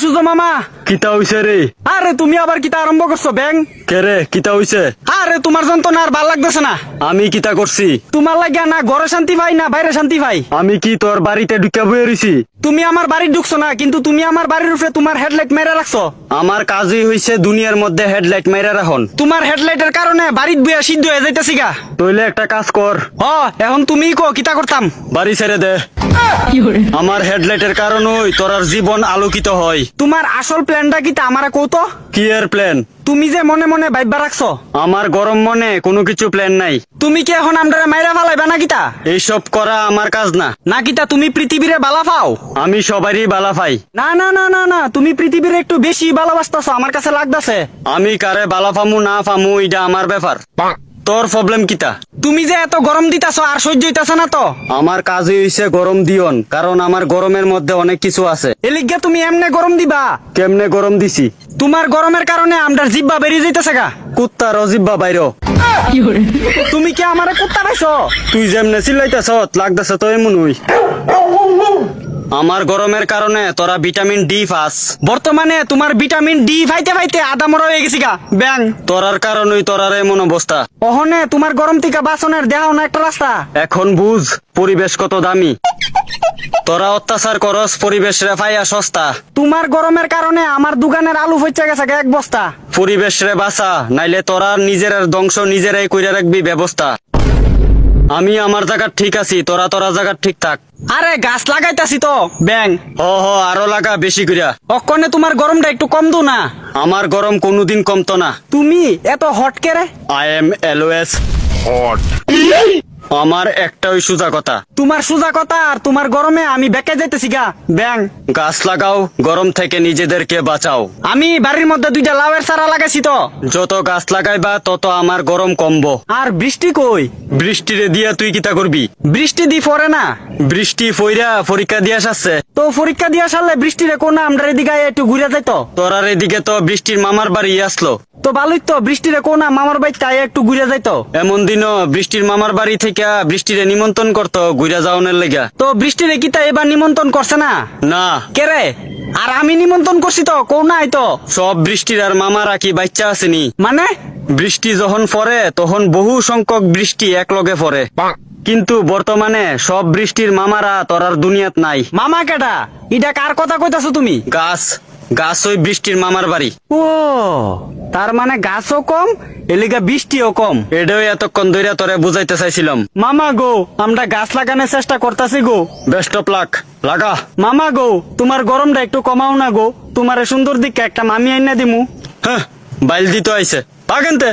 সুজো মামা, কিতা হইছে রে? আরে তুমি আবার কিতা আরম্ভ করছো ব্যাং? কে রে, কিতা হইছে? আরে তোমার যন্ত্রণা আর ভাল লাগতেছে না। আমি কিতা করছি? তোমার লাগিয়া না ঘরে শান্তি পাই না বাইরে শান্তি পাই। আমি কি তোর বাড়িতে ঢুকে বয়ে রইছি? তুমি আমার বাড়ি ঢুকছো না, কিন্তু তুমি আমার বাড়ির উপরে তোমার হেডলাইট মেরে রাখছো। আমার কাজই হইছে দুনিয়ার মধ্যে হেডলাইট মাইরা রাখন। তোমার হেডলাইটের কারণে বাড়িত বইয়া সিদ্ধ হয়ে যাইতেছি গা। তইলে একটা কাজ কর, এখন তুমি কো কিতা করতাম? বাড়ি ছেড়ে দে। আমার হেডলাইটের কারণেই তোর জীবন আলোকিত হয়। তোমার আসল প্ল্যানটা কিতা আমারে কৌতো? কি এর প্ল্যান? তুমি যে মনে মনে ভাইবা রাখছো। আমার গরম মনে কোনো কিছু প্ল্যান নাই। তুমি কি এখন আমরারে মাইরা ফালাইবা না কিতা? এইসব করা আমার কাজ না। না কিতা তুমি পৃথিবীরে বালা পাও? আমি সবারই বালা পাই। না না না না না, তুমি পৃথিবীর একটু বেশি ভালোবাসতেছো আমার কাছে লাগতাছে। আমি কারে বালা ফামু না ফামু এটা আমার ব্যাপার। তোর প্রবলেম কিতা? তুমি যে এত গরম দিতাছো আর সহ্য হইতাছে না তো? আমার কাজই হইছে গরম দিয়ন, কারণ আমার গরমের মধ্যে অনেক কিছু আছে। এলিগা তুমি এমনে গরম দিবা? কেমনে গরম দিছি? তোমার গরমের কারণে আমরার জিব্বা বেরিয়ে যাইতেছে গা। কুত্তার অজিব্বা বাইরো। তুমি কি আমারে কুত্তা পাইছো? তুই যেমনে চিল্লাইতেছ লাগতেছে তো এমন হই। আমার গরমের কারণে তোরা ভিটামিন ডি পাস। বর্তমানে তোমার ভিটামিন ডি পাইতে পাইতে আদা মরা হয়ে গেছি গা ব্যাং। তোরার কারণেই তোরার এমন অবস্থা। ওহনে তোমার গরম থেকে বাঁচনের দেখাও না একটা রাস্তা। এখন বুঝ পরিবেশ কত দামি। তোরা অত্যাচার করস পরিবেশ রে পাইয়া সস্তা। তোমার গরমের কারণে আমার দোকানের আলু ফইচা গেছে গা এক বস্তা। পরিবেশ রে বাঁচা, নাইলে তোরা নিজের ধ্বংস নিজেরাই কইরা রাখবি ব্যবস্থা। আমি আমার জায়গা ঠিক আছি, তোরা তোরা জায়গা ঠিক থাক। আরে গাছ লাগাইতাছি তো ব্যাং। আরো লাগা বেশি কইরা। অক্ষণে তোমার গরমটা একটু কম দো না। আমার গরম কোনোদিন কমতো না। তুমি এত হট কেরে? I am always hot. আমার একটাই সোজা কথা। তোমার সোজা কথা আর তোমার গরমে আমি বেঁকে যাইতেছি গা ব্যাং। গাছ লাগাও, গরম থেকে নিজেদেরকে বাঁচাও। আমি বাড়ির মধ্যে দুইটা লাউয়ের চারা লাগাইছি তো। যত গাছ লাগাইবা তত আমার গরম কমবো। আর বৃষ্টি কই? বৃষ্টিরে দিয়া তুই কিতা করবি? বৃষ্টি দি পড়ে না। বৃষ্টি ফইরা পরীক্ষা দিয়া আসছে। তো পরীক্ষা দিয়া সারলে বৃষ্টিরে কোন আমরা এদিকে একটু ঘুরে যাইতো। তোরার এদিকে তো বৃষ্টির মামার বাড়ি আসলো। তো ভালোই তো, বৃষ্টিরে কোন মামার বাড়ি তাই একটু ঘুরে যাইতো। এমন দিনও বৃষ্টির মামার বাড়ি থেকে বৃষ্টিরে নিমন্ত্রণ করতো ঘুরা যাওয়ানোর লেগা। তো বৃষ্টিরে কি তাই এবার নিমন্ত্রণ করছে না? না। কেরে? আর আমি নিমন্ত্রণ করছি তো কোন নাই তো। সব বৃষ্টির আর মামারা কি বাচ্চা আসেনি? মানে বৃষ্টি যখন পড়ে তখন বহু সংখ্যক বৃষ্টি একলগে পড়ে, কিন্তু বর্তমানে সব বৃষ্টির মামারা তোরার দুনিয়াত নাই। মামা কেটা? এটা কার কথা কইতাছো তুমি? গাছ গাছ ওই বৃষ্টির মামার বাড়ি। ও তার মানে গাছও কম এলিগা বৃষ্টিও কম। এটাই এতক্ষণ ধরে তোরে বুঝাইতে চাইছিলাম। মামা গো, আমরা গাছ লাগানোর চেষ্টা করতেছি গো। বেস্ট অফ লাক, লাগা। মামা গো, তোমার গরমটা একটু কমাও না গো। তোমার সুন্দর দিকে একটা মামি আইনা দিমু। হ্যাঁ, বাইল দিতে আইছে পাগেনতে।